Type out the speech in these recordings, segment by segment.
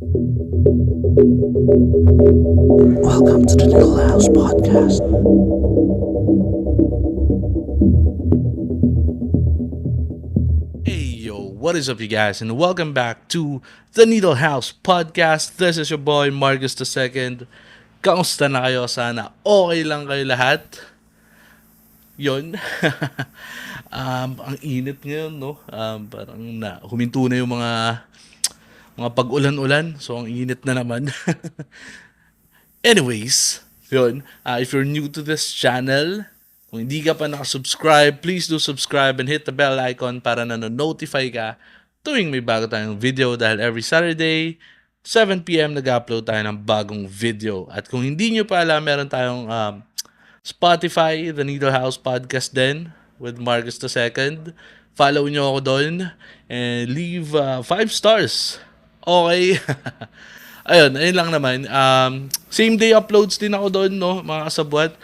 Welcome to the Little House Podcast. Hey yo, what is up, you guys, and welcome back to the Needle House Podcast. This is your boy Marcus II. Kamusta na kayo? Sana okay lang kayo lahat. Yon. Ang init ngayon, no? Parang huminto na yung mga pag-ulan-ulan. So, ang init na naman. Anyways, yun. If you're new to this channel, kung hindi ka pa nakasubscribe, please do subscribe and hit the bell icon para nanonotify ka tuwing may bago tayong video dahil every Saturday, 7 p.m. nag-upload tayo ng bagong video. At kung hindi nyo pa alam, meron tayong Spotify, The Needle House Podcast din with Marcus II. Follow nyo ako doon and leave 5 stars. Okay. ayun lang naman. Same day uploads din ako doon, no, mga kasabwat.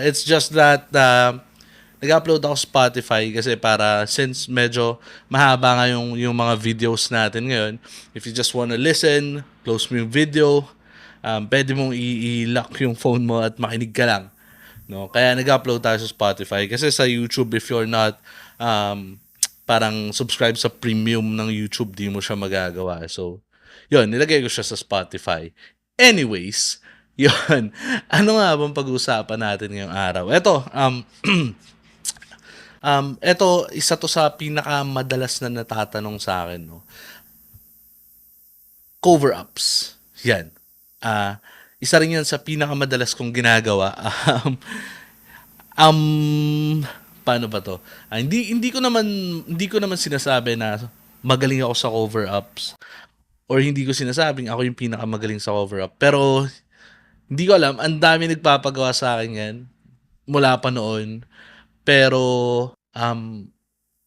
It's just that nag-upload ako sa Spotify kasi para since medyo mahaba nga yung mga videos natin ngayon, if you just wanna listen, close mo yung video, pwede mong i-lock yung phone mo at makinig ka lang. No? Kaya nag-upload tayo sa Spotify. Kasi sa YouTube, if you're not parang subscribe sa premium ng YouTube, di mo siya magagawa. So, yun, nilagay ko siya sa Spotify. Anyways, yun. Ano nga bang pag-uusapan natin ngayong araw? Ito, isa to sa pinakamadalas na natatanong sa akin, no? Cover-ups. Yan. Isa rin yan sa pinakamadalas kong ginagawa. Paano ba to? Hindi ko naman sinasabi na magaling ako sa cover-ups or hindi ko sinasabing ako yung pinakamagaling sa cover-up. Pero hindi ko alam, ang dami nagpapagawa sa akin yan mula pa noon. Pero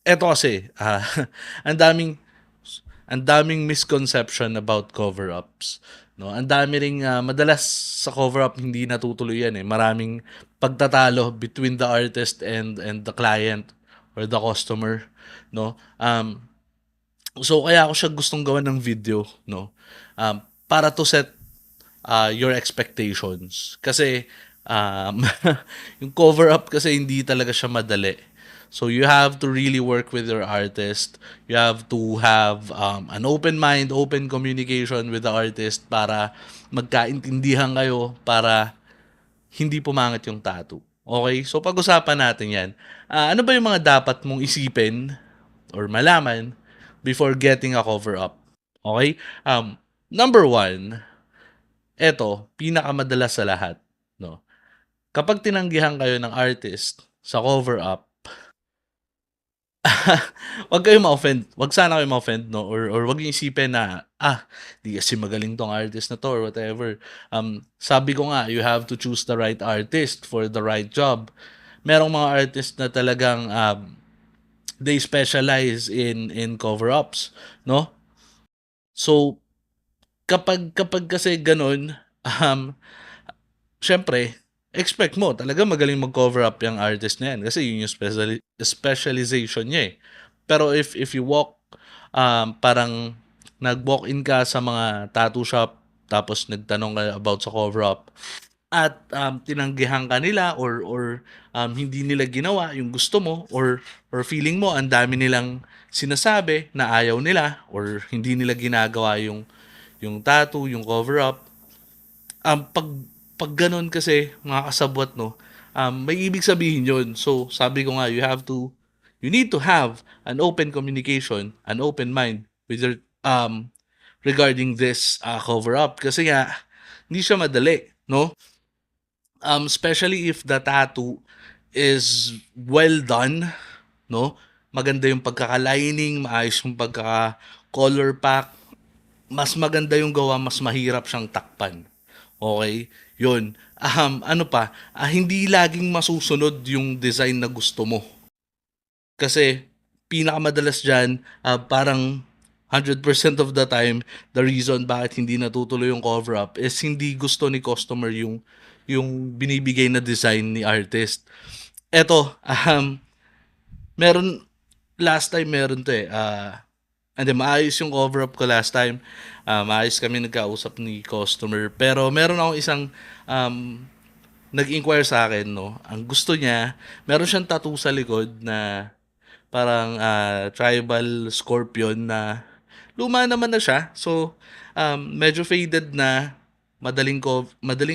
eto kasi, ang daming misconception about cover-ups. No, ang dami ring madalas sa cover-up hindi natutuloy yan eh. Maraming pagtatalo between the artist and the client or the customer, no? So kaya ako siya gustong gawan ng video, no? Para to set your expectations. Kasi yung cover-up kasi hindi talaga siya madali. So you have to really work with your artist. You have to have an open mind, open communication with the artist para magkaintindihan kayo para hindi pumangit yung tattoo. Okay? So pag-usapan natin yan. Ano ba yung mga dapat mong isipin or malaman before getting a cover-up? Okay? Number 1, eto, pinakamadalas sa lahat. No? Kapag tinanggihan kayo ng artist sa cover-up, wag kayo ma-offend. Wag sana kayo ma-offend, no? Or wag niyo isipin na, di kasi magaling tong artist na to or whatever. Sabi ko nga, you have to choose the right artist for the right job. Merong mga artist na talagang they specialize in cover-ups, no? So, kapag kasi ganun, syempre, expect mo, talaga magaling mag-cover up yung artist na yan kasi yun yung specialization niya eh. Pero if you parang nag-walk in ka sa mga tattoo shop tapos nagtanong ka about sa cover up at tinanggihan ka nila or hindi nila ginawa yung gusto mo or feeling mo ang dami nilang sinasabi na ayaw nila or hindi nila ginagawa yung tattoo, yung cover up, pag ganun kasi, mga kasabwat, no, may ibig sabihin yun. So, sabi ko nga, you need to have an open communication, an open mind with your, regarding this cover-up. Kasi nga, hindi siya madali, no? Especially if the tattoo is well done, no? Maganda yung pagkaka-lining, maayos yung pagkaka-color pack, mas maganda yung gawa, mas mahirap siyang takpan. Okay? Yun. Ano pa? Hindi laging masusunod yung design na gusto mo. Kasi, pinakamadalas dyan, parang 100% of the time, the reason bakit hindi natutuloy yung cover-up is hindi gusto ni customer yung binibigay na design ni artist. Eto, last time meron to eh. And then maayos yung cover up ko last time. Maayos kami nagkausap ni customer. Pero meron akong isang um, nag-inquire sa akin, no. Ang gusto niya, meron siyang tattoo sa likod na parang tribal scorpion na luma naman na siya. So, medyo faded na. Madaling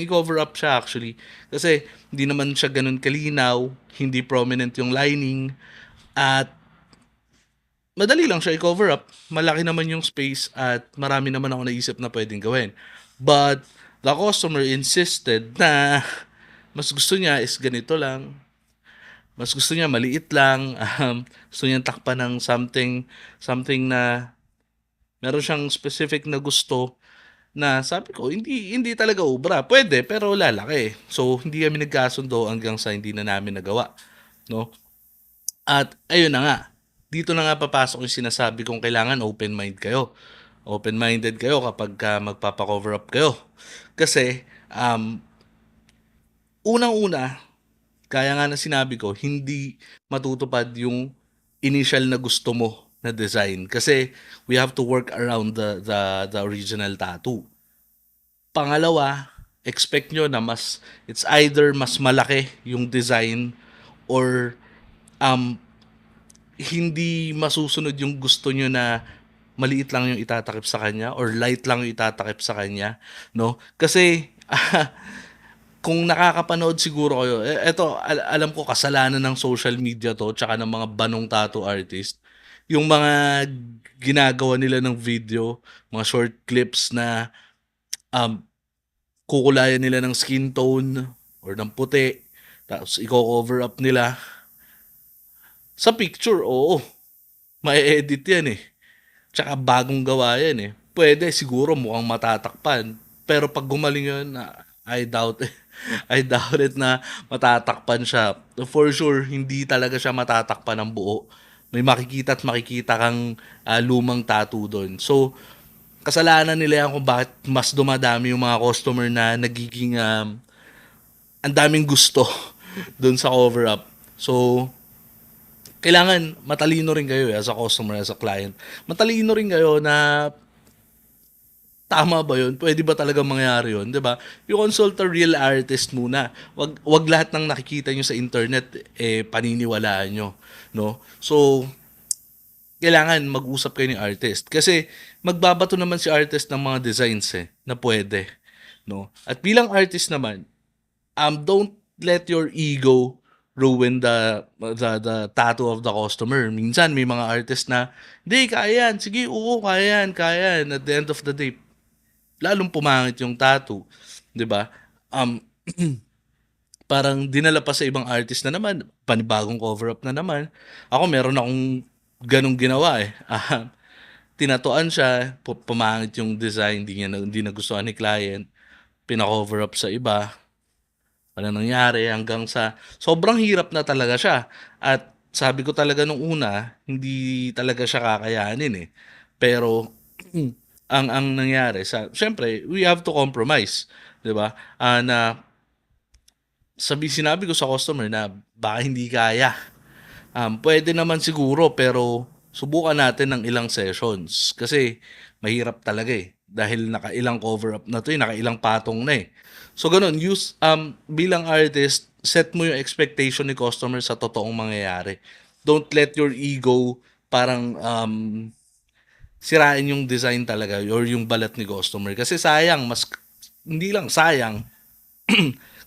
i-cover up siya actually. Kasi hindi naman siya ganun kalinaw, hindi prominent yung lining, at madali lang siya i-cover up. Malaki naman yung space at marami naman ako naisip na pwedeng gawin. But the customer insisted na mas gusto niya is ganito lang. Mas gusto niya maliit lang. Gusto niya takpan ng something na meron siyang specific na gusto na sabi ko, hindi talaga ubra. Pwede, pero lalaki. So, hindi kami nagkasundo hanggang sa hindi na namin nagawa. No? At ayun na nga, dito na nga papasok yung sinasabi kong kailangan open mind kayo. Open-minded kayo kapag magpapa-cover up kayo. Kasi, unang-una, kaya nga na sinabi ko, hindi matutupad yung initial na gusto mo na design. Kasi we have to work around the original tattoo. Pangalawa, expect nyo na it's either mas malaki yung design or um, hindi masusunod yung gusto nyo na maliit lang yung itatakip sa kanya or light lang yung itatakip sa kanya, no? Kasi kung nakakapanood siguro kayo, eto alam ko kasalanan ng social media to tsaka ng mga banong tattoo artist. Yung mga ginagawa nila ng video, mga short clips na um, kukulayan nila ng skin tone or ng puti, tapos i-cover up nila. Sa picture, oo, may edit yan eh. Tsaka bagong gawa yan eh. Pwede siguro mukhang matatakpan. Pero pag gumaling yun, I doubt it. I doubt it na matatakpan siya. For sure, hindi talaga siya matatakpan ng buo. May makikita at makikita kang lumang tattoo doon. So, kasalanan nila yan kung bakit mas dumadami yung mga customer na nagiging ang daming gusto doon sa cover up. So, kailangan matalino rin kayo as a customer, as a client. Matalino rin kayo na tama ba yun? Pwede ba talaga mangyari yun? 'Di ba? You consult a real artist muna. Wag lahat ng nakikita nyo sa internet paniniwalaan nyo, no? So, kailangan mag-usap kayo ng artist kasi magbabato naman si artist ng mga designs na pwede, no? At bilang artist naman, don't let your ego ruin the tattoo of the customer. Minsan may mga artist na, hindi, kaya yan. Sige, oo, kaya yan, kaya yan. At the end of the day, lalong pumangit yung tattoo. 'Di ba? Um, parang dinala pa sa ibang artist na naman, panibagong cover up na naman. Ako meron akong ganong ginawa eh. Tinatuan siya, pumangit yung design, hindi nagustuhan ni client, pina-cover up sa iba. Wala nangyari hanggang sa sobrang hirap na talaga siya. At sabi ko talaga nung una, hindi talaga siya kakayanin eh. Pero ang nangyari syempre, we have to compromise, 'di ba? Na sinabi ko sa customer na baka hindi kaya. Pwede naman siguro pero subukan natin ng ilang sessions kasi mahirap talaga eh. Dahil nakailang cover up na to, nakailang patong na eh. So ganun, bilang artist, set mo yung expectation ni customer sa totoong mangyayari. Don't let your ego parang sirain yung design talaga or yung balat ni customer. Kasi sayang, hindi lang sayang,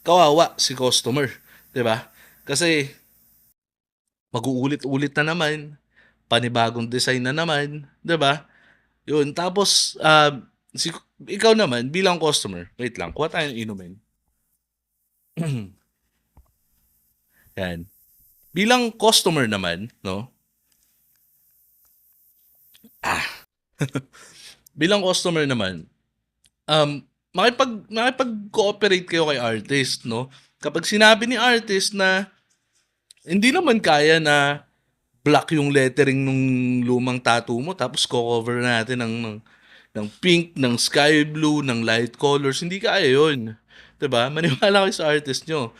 kawawa si customer. 'Di ba? Kasi mag-uulit-ulit na naman, panibagong design na naman, 'di ba? Yun, tapos ikaw naman bilang customer, wait lang, kuha tayong inumin. Yan. Bilang customer naman, no? Bilang customer naman, makipag-cooperate kayo kay artist, no? Kapag sinabi ni artist na hindi naman kaya na black yung lettering nung lumang tattoo mo tapos co-cover natin ng pink, ng sky blue, ng light colors, hindi kaya yun. 'Di ba? Maniwala kayo sa artist nyo.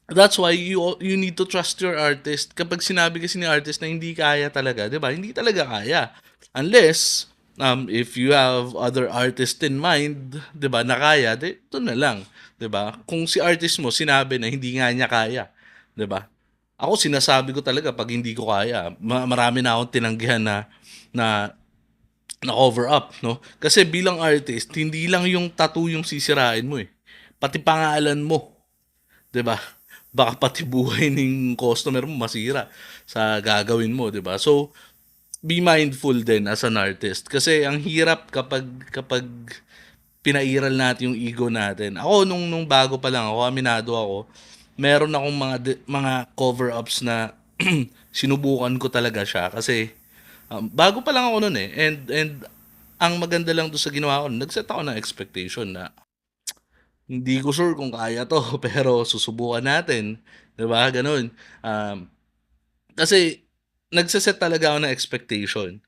That's why you need to trust your artist. Kapag sinabi kasi ni artist na hindi kaya talaga, 'di ba? Hindi talaga kaya. Unless if you have other artist in mind, 'di ba, na kaya, ito na lang, 'di ba? Kung si artist mo sinabi na hindi nga niya kaya, 'di ba? Ako sinasabi ko talaga pag hindi ko kaya. Marami na akong tinanggihan na na cover up, no? Kasi bilang artist, hindi lang yung tattoo yung sisirain mo eh. Pati pangalan mo, 'di ba? Baka pati buhay ng customer mo masira sa gagawin mo, 'di ba? So, be mindful din as an artist kasi ang hirap kapag pinairal natin yung ego natin. Ako nung bago pa lang ako, aminado ako, meron akong mga cover ups na sinubukan ko talaga siya kasi bago pa lang ako noon eh. And ang maganda lang doon sa ginawa ko, nag-set ako ng expectation na hindi ko sure kung kaya 'to, pero susubukan natin, 'di ba, gano'n. Kasi nagse-set talaga ako ng expectation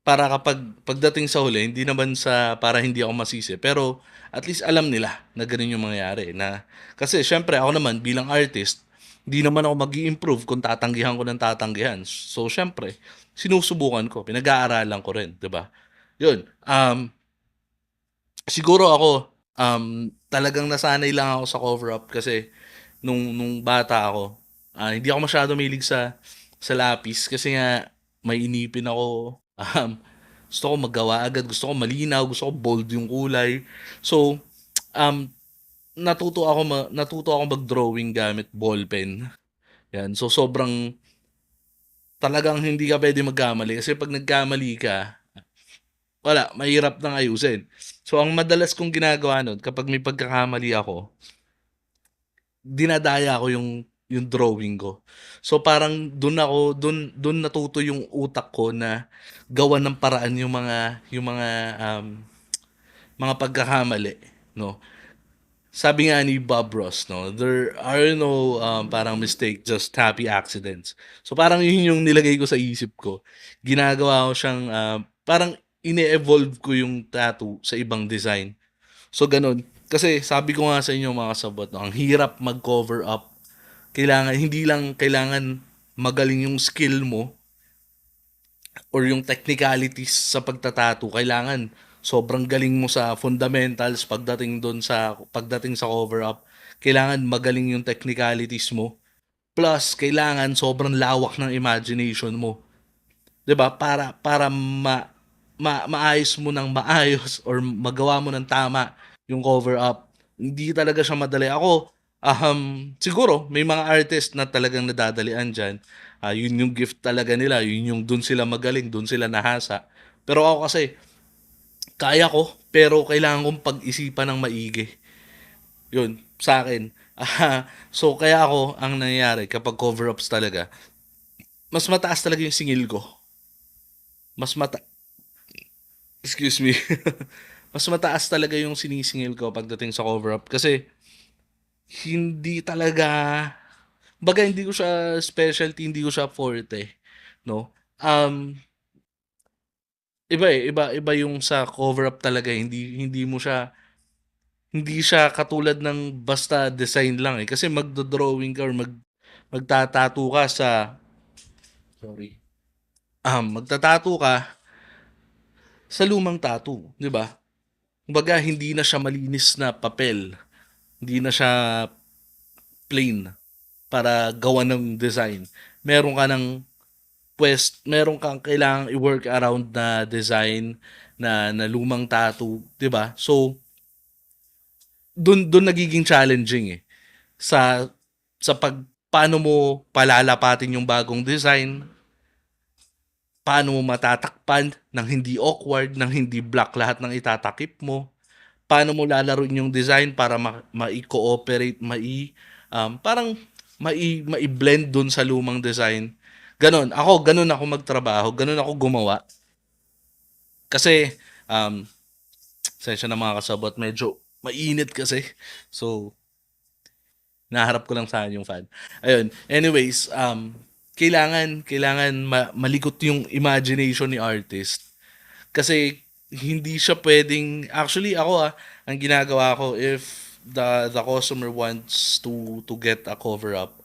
para kapag pagdating sa huli hindi naman sa para hindi ako masisi, pero at least alam nila na gano'n yung mangyayari na kasi siyempre ako naman bilang artist, hindi naman ako mag-i-improve kung tatanggihan ko ng tatanggihan. So siyempre sinusubukan ko, pinag-aaralan ko rin, 'di ba? 'Yun, siguro ako, talagang nasanay lang ako sa cover up kasi nung bata ako, hindi ako masyado mahilig sa lapis kasi nga may inipin ako, gusto ko magawa agad, gusto ko malinaw, gusto ko bold yung kulay. So, um, natuto ako mag-drawing gamit ballpen, 'yan. So, sobrang talagang hindi ka puwedeng magkamali kasi 'pag nagkamali ka, wala, mahirap nang ayusin. So, ang madalas kong ginagawa nun kapag may pagkakamali ako, dinadaya ko yung drawing ko. So, parang dun natuto yung utak ko na gawan ng paraan mga pagkakamali, 'no. Sabi nga ni Bob Ross 'no, "There are no, parang mistake, just happy accidents." So, parang yun yung nilagay ko sa isip ko. Ginagawa ko siyang, parang ine-evolve ko yung tattoo sa ibang design. So, gano'n. Kasi sabi ko nga sa inyo mga kasabot 'no, ang hirap mag-cover up. Hindi lang kailangan magaling yung skill mo or yung technicalities sa pagta-tattoo, kailangan sobrang galing mo sa fundamentals pagdating sa cover up. Kailangan magaling yung technicalities mo. Plus, kailangan sobrang lawak ng imagination mo. 'Di ba? Para maayos mo ng maayos or magawa mo ng tama yung cover up. Hindi talaga siya madali. Ako, siguro may mga artist na talagang nadadalian diyan. Yun yung gift talaga nila, yun yung dun sila magaling, dun sila nahasa. Pero ako kasi kaya ko, pero kailangan kong pag-isipan ng maigi. Yun, sa akin. So kaya ako ang nangyayari kapag cover ups talaga, mas mataas talaga yung singil ko. Mas mata excuse me. Mas mataas talaga yung sinisingil ko pagdating sa cover up kasi hindi talaga, baga hindi ko siya specialty, hindi ko siya forte, 'no? Um, iba yung sa cover up talaga, hindi siya katulad ng basta design lang, eh. Kasi magdo-drawing ka or magta-tattoo ka sorry, magta-tattoo ka sa lumang tattoo, 'di ba? Kumbaga hindi na siya malinis na papel, hindi na siya plain para gawan ng design. Meron ka ng meron kang kailangang i-work around na design na lumang tattoo, 'di ba? So, dun nagiging challenging eh sa paano mo palalapatin yung bagong design, paano mo matatakpan ng hindi awkward, ng hindi black lahat ng itatakip mo, paano mo lalaruin yung design para mai-cooperate, parang mai-blend dun sa lumang design. Ganon ako magtrabaho, ganon ako gumawa. Kasi, sensya na mga kasabot, medyo mainit kasi. So, naharap ko lang sana yung fan. Ayun, anyways, kailangan malikot yung imagination ni artist. Kasi, hindi siya pwedeng, actually ako ang ginagawa ko, if the customer wants to get a cover up,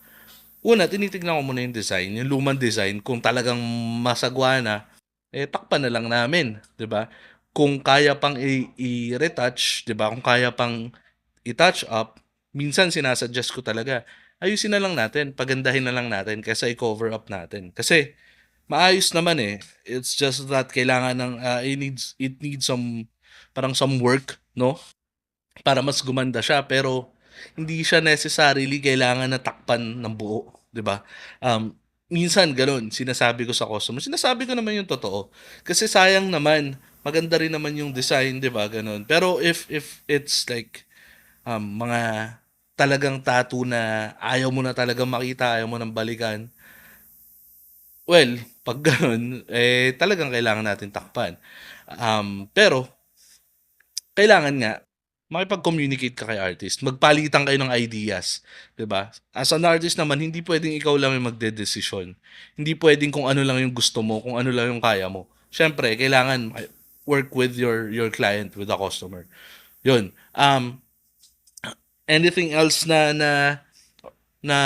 una tinitignan ko muna yung design, yung lumang design kung talagang masagwa na, takpan na lang namin, 'di ba? Kung kaya pang i-retouch, 'di ba? Kung kaya pang i-touch up, minsan sinasuggest ko talaga, ayusin na lang natin, pagandahin na lang natin kaysa i-cover up natin. Kasi maayos naman eh. It's just that kailangan ng it needs some parang some work, no? Para mas gumanda siya pero hindi siya necessarily kailangan na takpan ng buo, 'di ba? Minsan gano'n sinasabi ko sa customer, sinasabi ko naman yung totoo. Kasi sayang naman, maganda rin naman yung design, 'di ba, gano'n. Pero if it's like mga talagang tattoo na ayaw mo na talagang makita, ayaw mo ng balikan, well, 'pag gano'n, talagang kailangan natin takpan. Pero kailangan nga makipag-communicate ka kay artist, magpalitan kayo ng ideas, 'di ba? As an artist naman, hindi puwedeng ikaw lang yung magdedesisyon. Hindi puwedeng kung ano lang yung gusto mo, kung ano lang yung kaya mo. Siyempre kailangan work with your client, with the customer. 'Yun. Anything else na na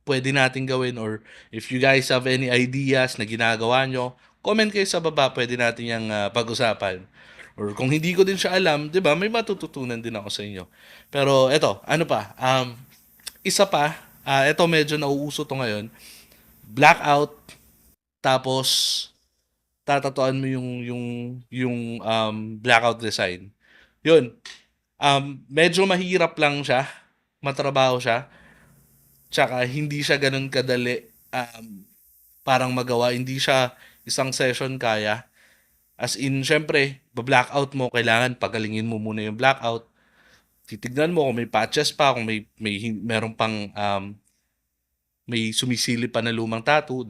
pwede nating gawin, or if you guys have any ideas na ginagawa nyo, comment kayo sa baba, pwede natin yung pag-usapan. Or kung hindi ko din siya alam, 'di ba? May matututunan din ako sa inyo. Pero eto, ano pa? Isa pa, eto medyo nauuso to ngayon. Blackout, tapos tatatuan mo yung blackout design. 'Yun. Medyo mahirap lang siya, matrabaho siya. Tsaka hindi siya gano'n kadali, parang magawa. Hindi siya isang session kaya. As in, siyempre, ba-blackout mo, kailangan pagalingin mo muna yung blackout. Titignan mo kung may patches pa, kung meron pang may sumisilip pa na lumang tattoo,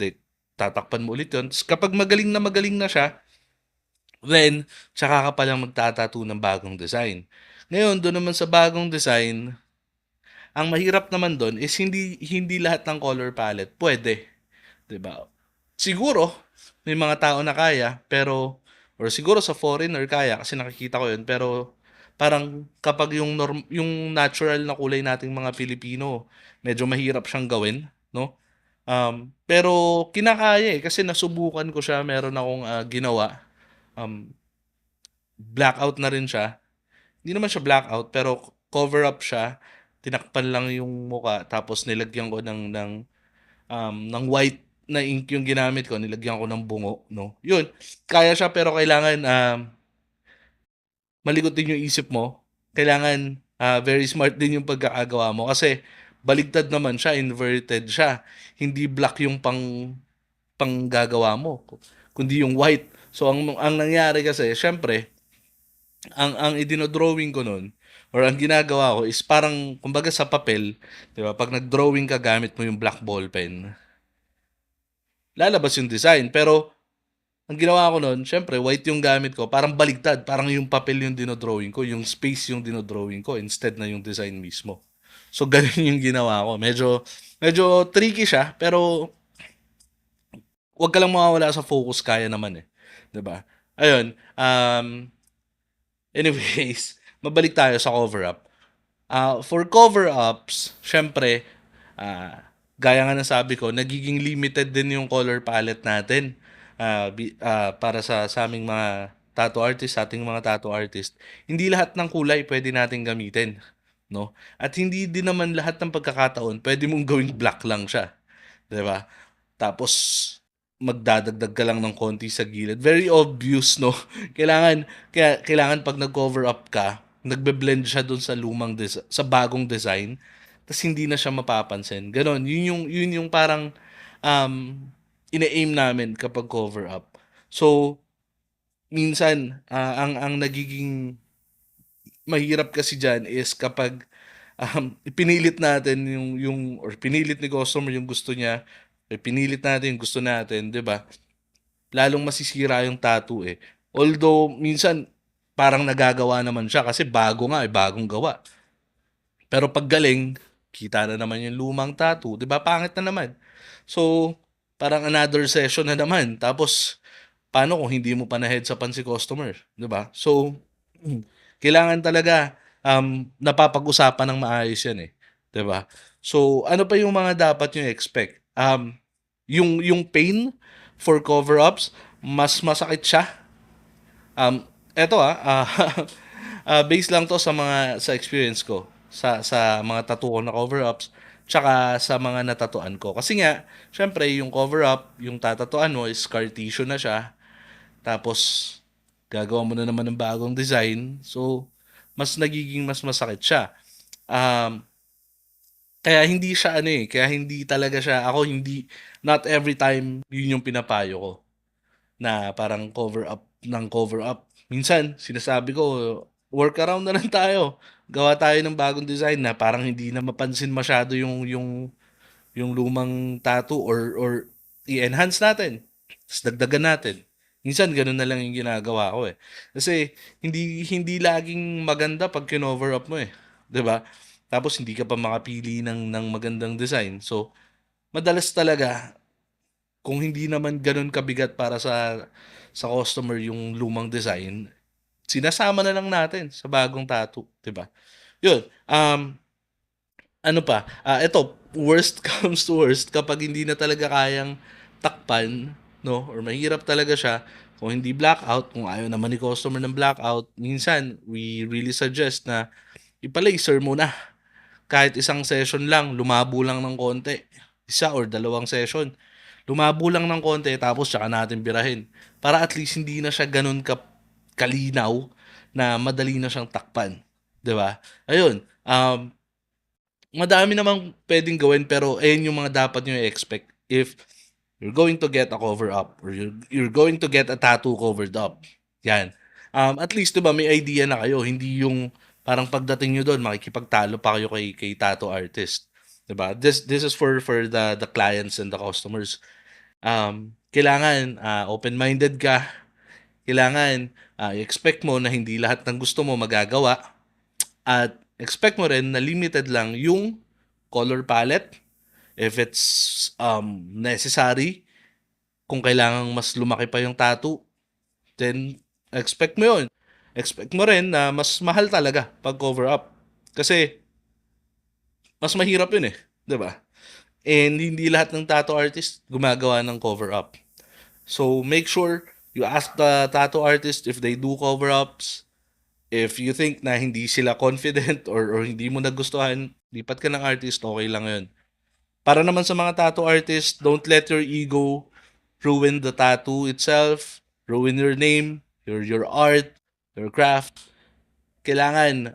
tatakpan mo ulit yun. Tapos kapag magaling na siya, then, tsaka ka palang magtatattoo ng bagong design. Ngayon, doon naman sa bagong design, ang mahirap naman doon is hindi hindi lahat ng color palette pwede, 'di ba? Siguro may mga tao na kaya, pero or siguro sa foreigner kaya kasi nakikita ko 'yun, pero parang kapag yung natural na kulay nating mga Pilipino, medyo mahirap siyang gawin, no? Pero kinakaya eh kasi nasubukan ko siya, meron akong ginawa. Um, Blackout na rin siya. Hindi naman siya blackout pero cover up siya. Tinakpan lang yung muka tapos nilagyan ko ng white na ink yung ginamit ko, nilagyan ko ng bungo, no? Yun, kaya siya pero kailangan malikot din yung isip mo. Kailangan very smart din yung pagkakagawa mo kasi baligtad naman siya, inverted siya. Hindi black yung panggagawa mo, kundi yung white. So ang nangyari kasi, syempre, ang idino-drawing ko nun or ang ginagawa ko is parang kumbaga sa papel, 'di ba? Pag nag-drawing ka gamit mo yung black ball pen, lalabas yung design. Pero ang ginawa ko nun, syempre white yung gamit ko, parang baligtad, parang yung papel yung dinodrawing ko, yung space yung dinodrawing ko instead na yung design mismo. So ganun yung ginawa ko. Medyo tricky siya, pero wag ka lang mawawala sa focus, kaya naman eh, 'di ba? Ayun, anyways, mabalik tayo sa cover up. For cover-ups, syempre, gaya nga ng sabi ko, nagiging limited din yung color palette natin. Para sa aming mga tattoo artist, sa ating mga tattoo artist, hindi lahat ng kulay pwede natin gamitin, no? At hindi din naman lahat ng pagkakataon pwede mong gawing black lang siya, 'di ba? Tapos magdadagdag ka lang ng konti sa gilid. Very obvious, no? Kailangan pag nag-cover up ka, nagbe-blend siya dun sa sa bagong design, tas hindi na siya mapapansin. Ganon. Yun yung parang um, ine-aim namin kapag cover up. So, minsan, ang nagiging mahirap kasi dyan is kapag pinilit natin or pinilit ni customer yung gusto niya, pinilit natin yung gusto natin, 'di ba? Lalong masisira yung tattoo eh. Although minsan parang nagagawa naman siya kasi bago nga, bagong gawa. Pero pag galing, kita na naman yung lumang tattoo, 'di ba? Pangit na naman. So, parang another session na naman. Tapos paano kung hindi mo pa na heads upan si customer, 'di ba? So, kailangan talaga, napapag-usapan ng maayos yan, 'di ba? So, ano pa yung mga dapat niyo expect? Yung pain for cover-ups, mas masakit siya. Eto, base lang 'to sa experience ko sa mga tattoo ko na cover-ups, tsaka sa mga natatuan ko. Kasi nga, siyempre yung cover-up, yung tatatuan mo is scar tissue na siya, tapos gagawa mo na naman ng bagong design. So, mas masakit siya. Um, Kaya hindi siya kaya hindi talaga siya not every time yun yung pinapayo ko na parang cover up. Minsan, sinasabi ko, workaround na lang tayo. Gawa tayo ng bagong design na parang hindi na mapansin masyado yung lumang tattoo, or i-enhance natin. Tapos dagdagan natin. Minsan ganun na lang yung ginagawa ko eh. Kasi hindi laging maganda pag kinover up mo eh. 'Di ba? Tapos hindi ka pa makapili ng magandang design. So, madalas talaga kung hindi naman ganun kabigat para sa customer yung lumang design, sinasama na lang natin sa bagong tattoo, 'di ba? 'Yun. Ano pa? Ito, worst comes to worst, kapag hindi na talaga kayang takpan, no? Or mahirap talaga siya, kung hindi blackout, kung ayaw naman ni customer ng blackout, minsan we really suggest na ipa-laser muna. Kahit isang session lang, lumabo lang ng konti. Isa or dalawang session. Lumabo lang ng konti, tapos tsaka natin birahin. Para at least hindi na siya ganun kalinaw na madali na siyang takpan. 'Di ba? Ayun. Madami namang puwedeng gawin, pero ayan yung mga dapat niyo i-expect if you're going to get a cover up, or you're going to get a tattoo covered up. 'Yan. At least 'di ba may idea na kayo, hindi yung parang pagdating niyo do'n makikipagtalo pa kayo kay tattoo artist, 'di ba? This is for the clients and the customers. Kailangan, open-minded ka, kailangan, i-expect mo na hindi lahat ng gusto mo magagawa, at expect mo rin na limited lang yung color palette if it's necessary. Kung kailangang mas lumaki pa yung tattoo, then expect mo yun. Expect mo rin na mas mahal talaga pag cover up. Kasi mas mahirap yun eh, 'di ba? And hindi lahat ng tattoo artist gumagawa ng cover up. So make sure you ask the tattoo artist if they do cover ups. If you think na hindi sila confident, or hindi mo nagustuhan, lipat ka ng artist, okay lang yun. Para naman sa mga tattoo artist, don't let your ego ruin the tattoo itself, ruin your name, your art, your craft. Kailangan,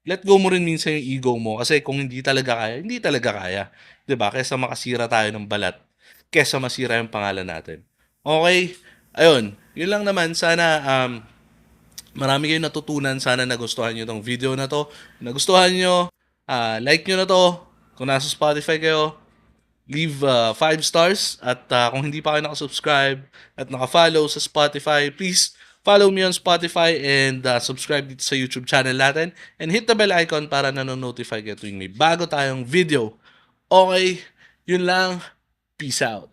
let go mo rin minsan yung ego mo, kasi kung hindi talaga kaya, hindi talaga kaya. 'Di ba? Kaysa makasira tayo ng balat, kaysa masira yung pangalan natin. Okay? Ayun, yun lang naman. Sana marami kayong natutunan. Sana nagustuhan nyo tong video na 'to. Kung nagustuhan nyo, like nyo na 'to. Kung nasa Spotify kayo, leave 5 stars. At kung hindi pa kayo nakasubscribe at naka-follow sa Spotify, please follow me on Spotify, and subscribe dito sa YouTube channel natin. And hit the bell icon para nanonotify kayo tuwing may bago tayong video. Okay, yun lang. Peace out.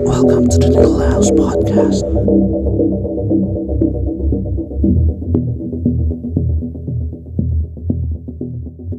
Welcome to the Nicolaus Podcast.